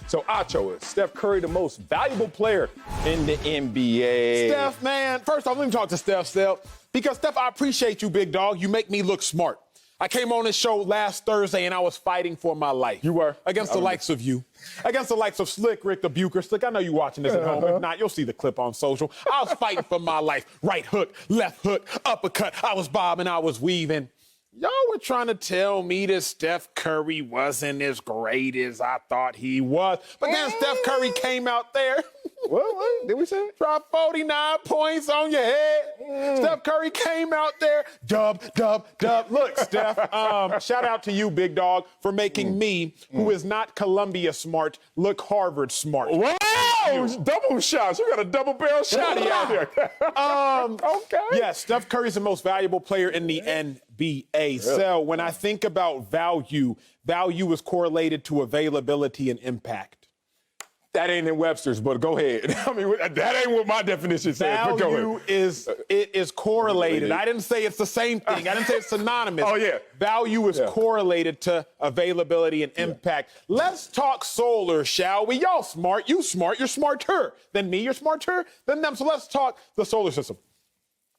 So, Acho, is Steph Curry the most valuable player in the NBA? Steph, man, first off, let me talk to Steph, because Steph, I appreciate you, big dog. You make me look smart. I came on this show last Thursday, and I was fighting for my life. You were? Against the likes of you. Against the likes of Slick Rick the Bucher. Slick, I know you watching this at home. If not, you'll see the clip on social. I was fighting for my life. Right hook, left hook, uppercut. I was bobbing, I was weaving. Y'all were trying to tell me that Steph Curry wasn't as great as I thought he was. But then Steph Curry came out there. What did we say? Dropped 49 points on your head. Steph Curry came out there. Dub. Look, Steph, shout out to you, big dog, for making me, who is not Columbia smart, look Harvard smart. Wow! Double shots. You got a double barrel shot out here. Okay. Yes, Steph Curry's the most valuable player in the NBA. So when I think about value is correlated to availability and impact. That ain't in Webster's, but go ahead. I mean, that ain't what my definition says, but go ahead. is correlated. I didn't say it's the same thing. I didn't say it's synonymous. Oh, yeah. Value is correlated to availability and impact. Let's talk solar, shall we? Y'all smart. You smart. You're smarter than me. You're smarter than them. So let's talk the solar system.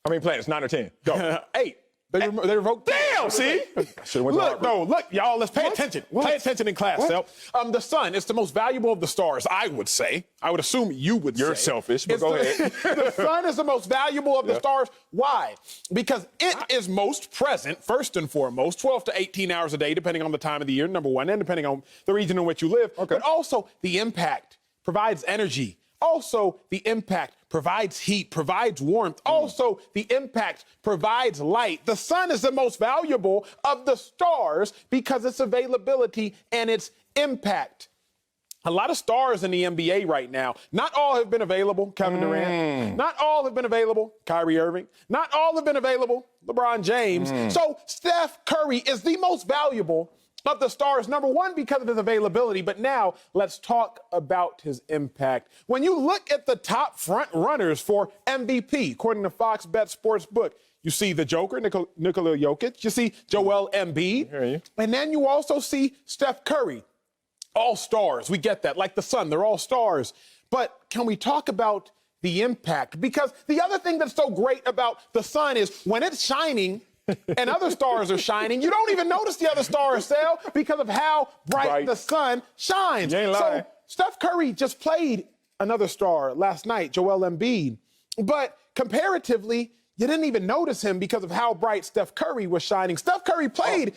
How many planets? 9 or 10? Go. 8. They revoked. Damn, see? Look, y'all, let's pay attention. Pay attention in class, Self. The sun is the most valuable of the stars, I would say. I would assume you would say. You're selfish, but go ahead. The sun is the most valuable of the stars. Why? Because it is most present, first and foremost, 12 to 18 hours a day, depending on the time of the year, number one, and depending on the region in which you live. Okay. But also, the impact provides energy. Also, the impact provides heat, provides warmth. Also, the impact provides light. The sun is the most valuable of the stars because its availability and its impact. A lot of stars in the NBA right now, not all have been available, Kevin Durant. Not all have been available, Kyrie Irving. Not all have been available, LeBron James. So Steph Curry is the most valuable of the stars, number one, because of his availability. But now let's talk about his impact. When you look at the top front runners for MVP, according to Fox Bet Sportsbook, you see the Joker, Nikola Jokic. You see Joel Embiid. And then you also see Steph Curry. All stars. We get that. Like the sun, they're all stars. But can we talk about the impact? Because the other thing that's so great about the sun is when it's shining, and other stars are shining, you don't even notice the other stars, Sal, because of how bright the sun shines. You ain't lying. So Steph Curry just played another star last night, Joel Embiid. But comparatively, you didn't even notice him because of how bright Steph Curry was shining. Steph Curry played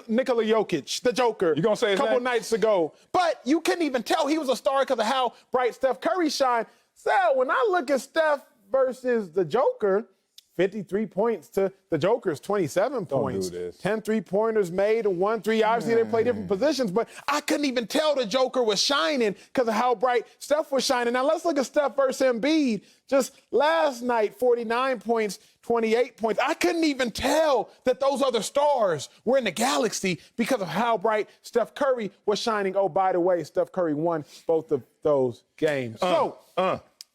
Nikola Jokic, the Joker, you gonna say a couple nights ago. But you couldn't even tell he was a star because of how bright Steph Curry shined. Sal, when I look at Steph versus the Joker, 53 points to the Joker's 27 points. 10 3-pointers made and 1 3. Obviously, they play different positions, but I couldn't even tell the Joker was shining because of how bright Steph was shining. Now, let's look at Steph versus Embiid. Just last night, 49 points, 28 points. I couldn't even tell that those other stars were in the galaxy because of how bright Steph Curry was shining. Oh, by the way, Steph Curry won both of those games.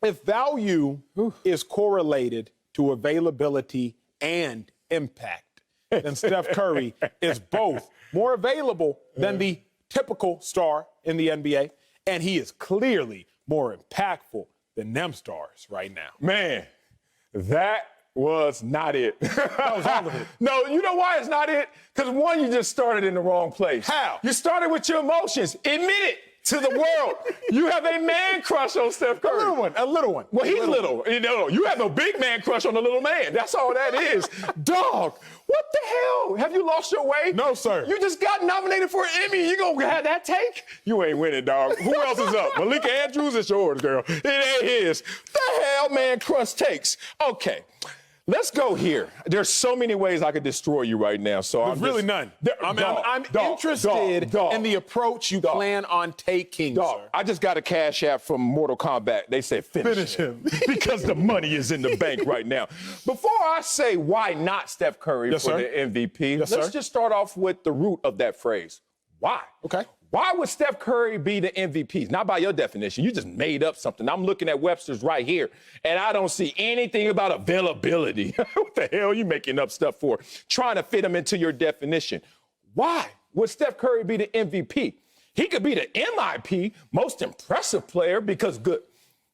If value is correlated to availability and impact, then Steph Curry is both more available than the typical star in the NBA, and he is clearly more impactful than them stars right now. Man, that was not it. That was all of it. No, you know why it's not it? Because one, you just started in the wrong place. How? You started with your emotions. Admit it to the world. You have a man crush on Steph Curry. A little one. Well, he's little. You have a big man crush on a little man. That's all that is. Dog, what the hell? Have you lost your way? No, sir. You just got nominated for an Emmy. You gonna have that take? You ain't winning, dog. Who else is up? Malika Andrews, it's yours, girl. It ain't his. The hell man crush takes? Okay. Let's go here. There's so many ways I could destroy you right now. So There's really none. I'm interested in the approach you plan on taking, sir. I just got a cash app from Mortal Kombat. They said finish him. Because the money is in the bank right now. Before I say why not Steph Curry for the MVP, let's just start off with the root of that phrase. Why? Okay. Why would Steph Curry be the MVP? Not by your definition. You just made up something. I'm looking at Webster's right here, and I don't see anything about availability. What the hell are you making up stuff for? Trying to fit them into your definition. Why would Steph Curry be the MVP? He could be the MIP, most impressive player, because good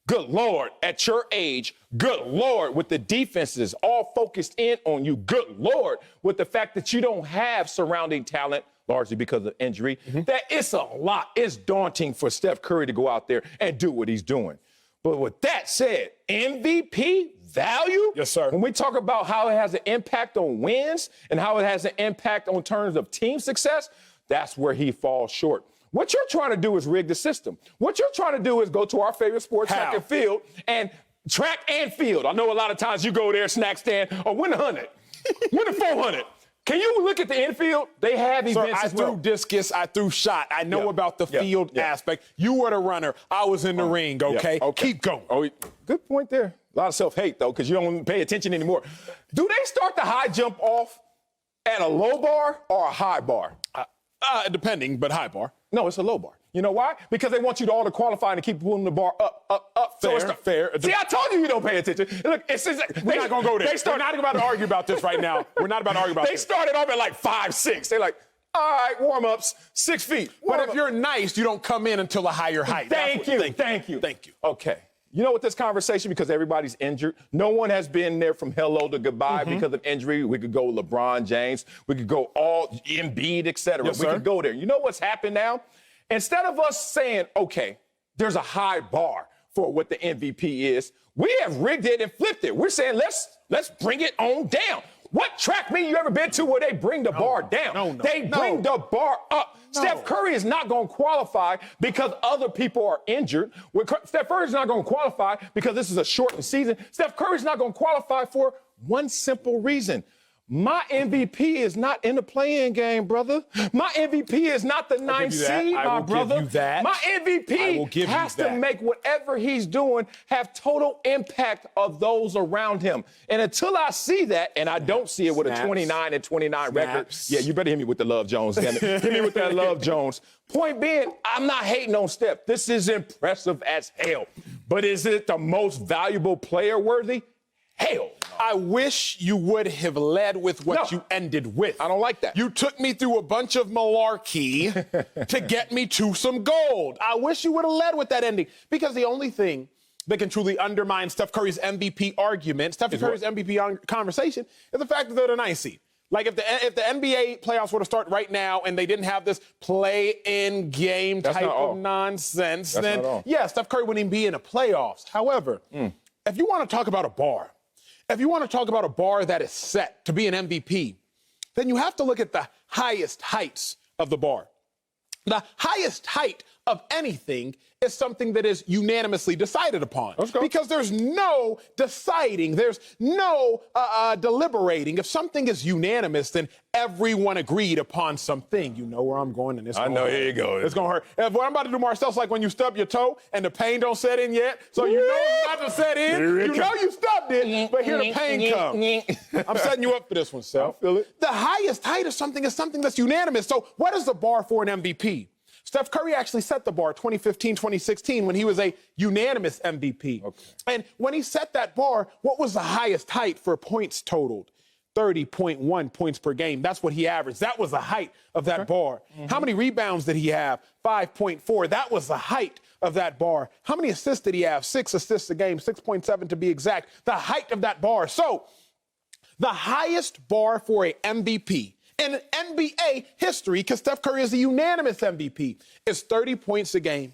Lord, at your age, good Lord, with the defenses all focused in on you, good Lord, with the fact that you don't have surrounding talent, largely because of injury, that it's a lot. It's daunting for Steph Curry to go out there and do what he's doing. But with that said, MVP value? Yes, sir. When we talk about how it has an impact on wins and how it has an impact on terms of team success, that's where he falls short. What you're trying to do is rig the system. What you're trying to do is go to our favorite sport, track and field, and track and field. I know a lot of times you go there, snack stand, or win 100, win the 400. Can you look at the infield? They have events I as well. threw discus, I threw shot. I know about the field aspect. You were the runner. I was in the ring, okay? Keep going. Oh, good point there. A lot of self-hate, though, because you don't pay attention anymore. Do they start the high jump off at a low bar or a high bar? Depending, but high bar. No, it's a low bar. You know why? Because they want you to all to qualify and keep pulling the bar up. Fair, So fair. See, I told you don't pay attention. Look, we're not going to go there. We're not about to argue about this right now. We're not about to argue about this. They started off at like 5'6". They're like, all right, warm-ups, 6 feet. But if you're nice, you don't come in until a higher height. Thank you. Okay. You know what this conversation, because everybody's injured, no one has been there from hello to goodbye because of injury. We could go LeBron James. We could go all Embiid, et cetera. Yes, we could go there. You know what's happened now? Instead of us saying, okay, there's a high bar for what the MVP is, we have rigged it and flipped it. We're saying, let's bring it on down. What track meet you ever been to where they bring the bar down? They bring the bar up. Steph Curry is not going to qualify because other people are injured. Steph Curry is not going to qualify because this is a shortened season. Steph Curry is not going to qualify for one simple reason. My MVP is not in the play-in game, brother. My MVP is not the 9th seed, my brother. Give you that. My MVP has to make whatever he's doing have total impact of those around him. And until I see that, and I don't see it with a 29-29 record, yeah, you better hit me with the Love Jones. Hit me with that Love Jones. Point being, I'm not hating on Steph. This is impressive as hell. But is it the most valuable player worthy? Hell. I wish you would have led with what you ended with. I don't like that. You took me through a bunch of malarkey to get me to some gold. I wish you would have led with that ending, because the only thing that can truly undermine Steph Curry's MVP argument, Steph Curry's MVP conversation, is the fact that they're the 9th seed. Like if the NBA playoffs were to start right now and they didn't have this play-in game type of nonsense, then yeah, Steph Curry wouldn't even be in the playoffs. However, if you want to talk about a bar, if you want to talk about a bar that is set to be an MVP, then you have to look at the highest heights of the bar. The highest height of anything is something that is unanimously decided upon. Because there's no deciding, there's no deliberating. If something is unanimous, then everyone agreed upon something. You know where I'm going, and it's going to hurt. Here you go. It's going to hurt. If what I'm about to do, Marcellus, like when you stub your toe and the pain don't set in yet, so you know it's about to set in. You know you stubbed it, but here the pain comes. I'm setting you up for this one, Sel. I feel it. The highest height of something is something that's unanimous. So what is the bar for an MVP? Steph Curry actually set the bar 2015, 2016 when he was a unanimous MVP. And when he set that bar, what was the highest height for points totaled? 30.1 points per game. That's what he averaged. That was the height of that bar. How many rebounds did he have? 5.4. That was the height of that bar. How many assists did he have? 6 assists a game, 6.7 to be exact. The height of that bar. So the highest bar for a MVP in NBA history, because Steph Curry is a unanimous MVP, is 30 points a game,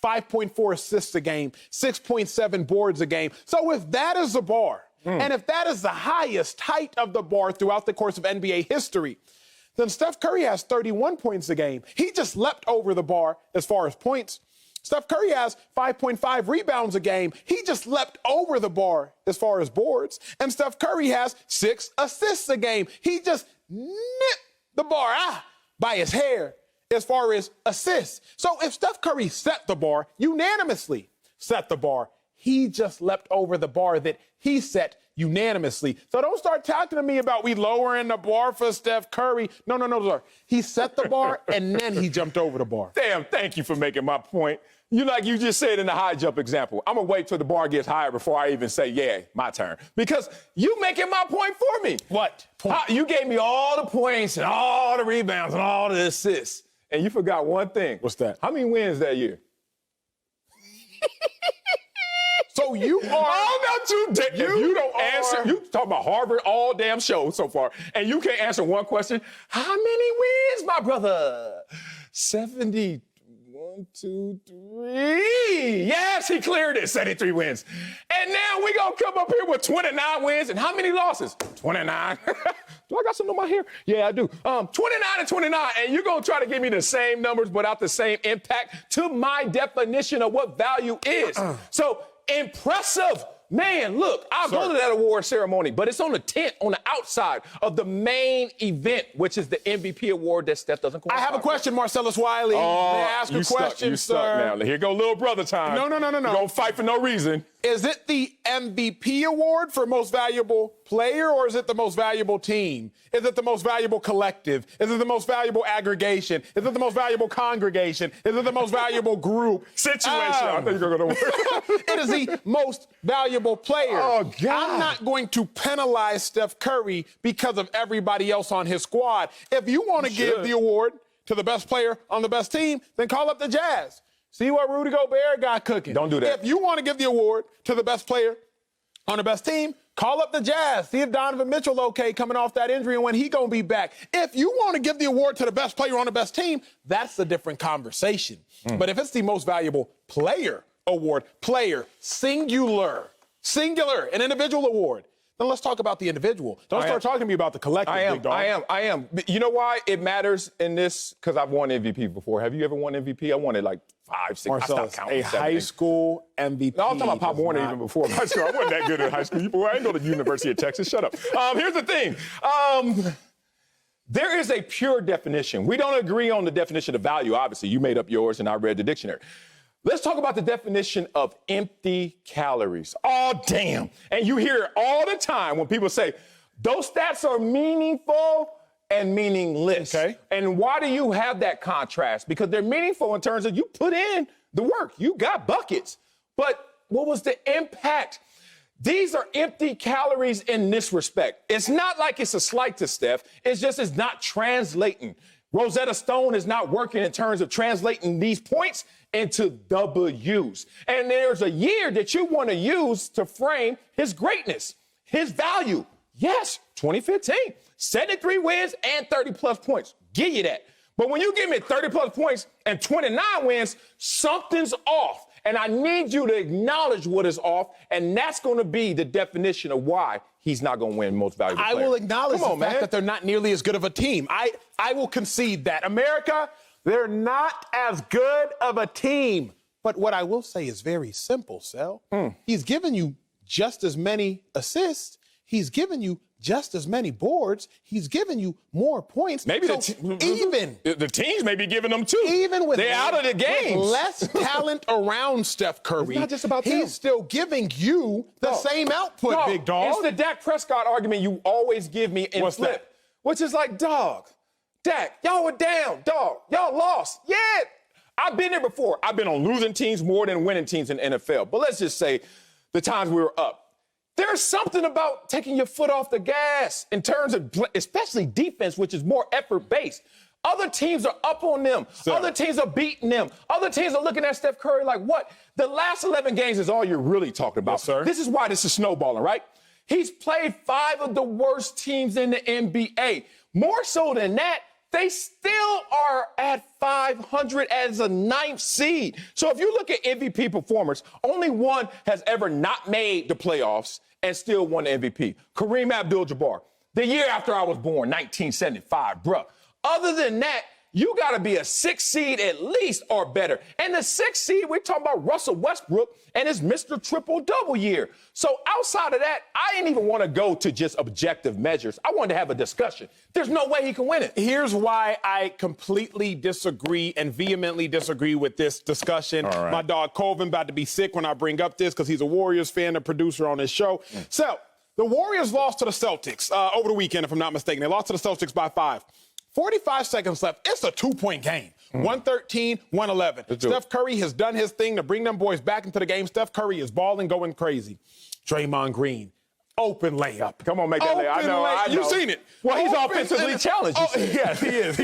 5.4 assists a game, 6.7 boards a game. So if that is the bar, and if that is the highest height of the bar throughout the course of NBA history, then Steph Curry has 31 points a game. He just leapt over the bar as far as points. Steph Curry has 5.5 rebounds a game. He just leapt over the bar as far as boards. And Steph Curry has 6 assists a game. He just nipped the bar by his hair as far as assists. So if Steph Curry set the bar, unanimously set the bar, he just leapt over the bar that he set unanimously. So don't start talking to me about we lowering the bar for Steph Curry. No, sir. He set the bar and then he jumped over the bar. Damn, thank you for making my point. Like you just said in the high jump example, I'm going to wait till the bar gets higher before I even say, yeah, my turn. Because you making my point for me. What point? You gave me all the points and all the rebounds and all the assists. and you forgot one thing. What's that? How many wins that year? So you are. Oh, no, if you don't answer, you talk about Harvard all damn show so far, and you can't answer one question. How many wins, my brother? 70. 1, 2, 3. Yes, he cleared it. 73 wins. And now we gonna come up here with 29 wins. And how many losses? 29. Do I got something on my hair? Yeah, I do. 29 and 29. And you're gonna try to give me the same numbers without the same impact to my definition of what value is. So impressive. Man, look, I'll go to that award ceremony, but it's on the tent on the outside of the main event, which is the MVP award that Steph doesn't qualify. I have a question, Marcellus Wiley. May I ask a question, you sir? stuck now. Here go little brother time. No. You don't fight for no reason. Is it the MVP award for most valuable player, or is it the most valuable team? Is it the most valuable collective? Is it the most valuable aggregation? Is it the most valuable congregation? Is it the most valuable group? Situation. I think you're going to win. It is the most valuable player. Oh, God. I'm not going to penalize Steph Curry because of everybody else on his squad. If you want to give the award to the best player on the best team, then call up the Jazz. See what Rudy Gobert got cooking. Don't do that. If you want to give the award to the best player on the best team, call up the Jazz. See if Donovan Mitchell okay coming off that injury and when he going to be back. If you want to give the award to the best player on the best team, that's a different conversation. But if it's the most valuable player award, singular, an individual award, then let's talk about the individual. Don't start talking to me about the collective, big dog. I am. You know why it matters in this? Because I've won MVP before. Have you ever won MVP? I won it like 5, 6. Marcellus, I stopped counting. a high school MVP. No, I'm talking about Pop Warner even before high school. I wasn't that good in high school. Boy, I didn't go to the University of Texas. Shut up. Here's the thing. There is a pure definition. We don't agree on the definition of value, obviously. You made up yours, and I read the dictionary. Let's talk about the definition of empty calories. Oh, damn. And you hear it all the time when people say, those stats are meaningful and meaningless. Okay. And why do you have that contrast? Because they're meaningful in terms of you put in the work. You got buckets. But what was the impact? These are empty calories in this respect. It's not like it's a slight to Steph. It's just it's not translating. Rosetta Stone is not working in terms of translating these points into W's. And there's a year that you want to use to frame his greatness, his value. Yes, 2015, 73 wins and 30-plus points. Give you that. But when you give me 30-plus points and 29 wins, something's off. And I need you to acknowledge what is off, and that's going to be the definition of why he's not going to win most valuable player. I will acknowledge the fact that they're not nearly as good of a team. I will concede that. America, they're not as good of a team. But what I will say is very simple, Sel. He's given you just as many assists. He's given you just as many boards. He's given you more points. Maybe so the teams may be giving them too. Even with they're out of the game. Less talent around Steph Curry. It's not just about he's still giving you the same output, big dog. It's the Dak Prescott argument you always give me in What's flip, that? which is like, dog, Dak, y'all were down, dog, y'all lost. Yeah, I've been there before. I've been on losing teams more than winning teams in the NFL. But let's just say the times we were up. There's something about taking your foot off the gas in terms of especially defense, which is more effort-based. Other teams are up on them. Other teams are beating them. Other teams are looking at Steph Curry like, what? The last 11 games is all you're really talking about. Yes, sir. This is why this is snowballing, right? He's played 5 of the worst teams in the NBA. More so than that, they still are at 500 as a 9th seed. So if you look at MVP performers, only one has ever not made the playoffs and still won the MVP. Kareem Abdul-Jabbar. The year after I was born, 1975, bruh. Other than that, you got to be a 6th seed at least or better. And the 6th seed, we're talking about Russell Westbrook and his Mr. Triple-Double year. So outside of that, I didn't even want to go to just objective measures. I wanted to have a discussion. There's no way he can win it. Here's why I completely disagree and vehemently disagree with this discussion. All right. My dog Colvin about to be sick when I bring up this because he's a Warriors fan, a producer on this show. So the Warriors lost to the Celtics over the weekend, if I'm not mistaken. They lost to the Celtics by 5. 45 seconds left. It's a 2-point game. 113, 111. Steph Curry has done his thing to bring them boys back into the game. Steph Curry is balling, going crazy. Draymond Green, Open layup. Come on, make that layup. I know. You've seen it. Well, he's offensively challenged. Yes, he is.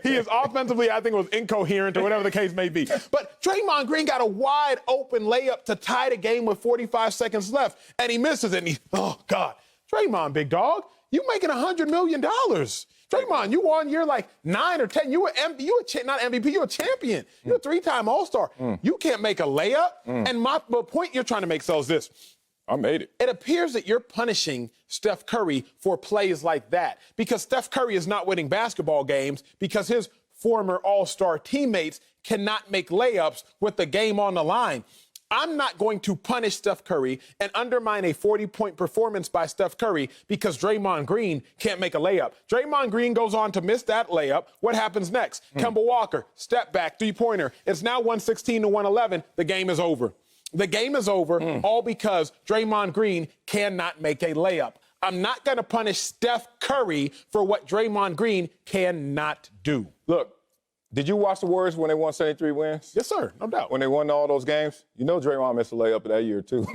He is offensively, I think it was incoherent or whatever the case may be. But Draymond Green got a wide open layup to tie the game with 45 seconds left, and he misses it. And oh, God. Draymond, big dog, you making $100 million. Draymond, you on year like 9 or 10. You not MVP, you're a champion. You're a 3-time All-Star. You can't make a layup. And the point you're trying to make, so is this. I made it. It appears that you're punishing Steph Curry for plays like that because Steph Curry is not winning basketball games because his former All-Star teammates cannot make layups with the game on the line. I'm not going to punish Steph Curry and undermine a 40-point performance by Steph Curry because Draymond Green can't make a layup. Draymond Green goes on to miss that layup. What happens next? Kemba Walker, step back, three-pointer. It's now 116-111. The game is over. The game is over all because Draymond Green cannot make a layup. I'm not going to punish Steph Curry for what Draymond Green cannot do. Look, did you watch the Warriors when they won 73 wins? Yes, sir. No doubt. When they won all those games? You know Draymond missed a layup that year, too.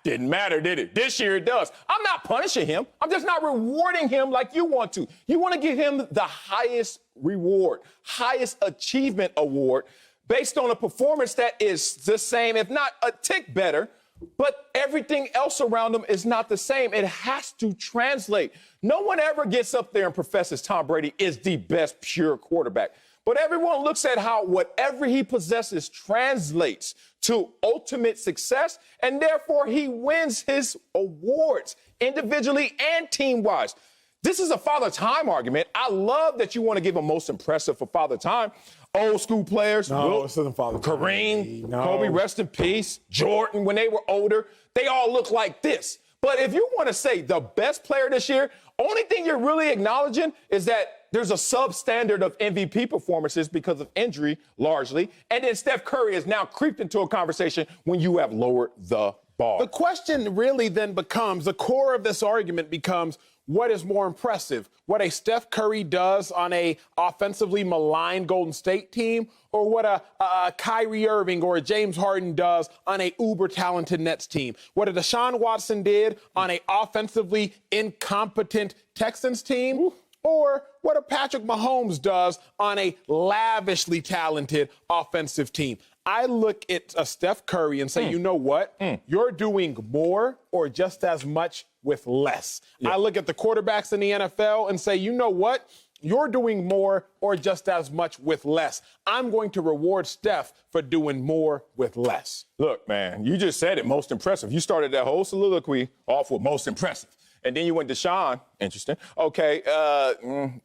Didn't matter, did it? This year it does. I'm not punishing him. I'm just not rewarding him like you want to. You want to give him the highest reward, highest achievement award, based on a performance that is the same, if not a tick better, but everything else around him is not the same. It has to translate. No one ever gets up there and professes Tom Brady is the best pure quarterback. But everyone looks at how whatever he possesses translates to ultimate success, and therefore he wins his awards individually and team-wise. This is a Father Time argument. I love that you want to give him most impressive for Father Time. Old school players, this isn't Father Time. Kareem, Kobe, rest in peace, Jordan, when they were older, they all look like this. But if you want to say the best player this year, only thing you're really acknowledging is that there's a substandard of MVP performances because of injury, largely. And then Steph Curry has now creeped into a conversation when you have lowered the bar. The question really then becomes, the core of this argument becomes, what is more impressive? What a Steph Curry does on a offensively maligned Golden State team, or what a Kyrie Irving or a James Harden does on a uber-talented Nets team? What a Deshaun Watson did on a offensively incompetent Texans team, or what a Patrick Mahomes does on a lavishly talented offensive team? I look at a Steph Curry and say, you know what? You're doing more or just as much with less. Yeah. I look at the quarterbacks in the NFL and say, you know what? You're doing more or just as much with less. I'm going to reward Steph for doing more with less. Look, man, you just said it, most impressive. You started that whole soliloquy off with most impressive. And then you went to Sean. Interesting. Okay,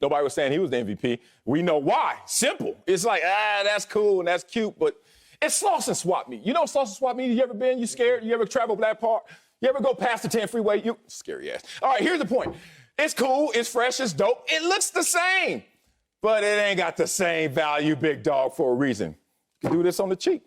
nobody was saying he was the MVP. We know why. Simple. It's like, that's cool and that's cute, but it's Sloss and Swap Meet. You know Sloss and Swap Meet? You ever been? You scared? You ever travel that part? You ever go past the 10 freeway? You scary ass. All right, here's the point. It's cool. It's fresh. It's dope. It looks the same, but it ain't got the same value, big dog, for a reason. You can do this on the cheap.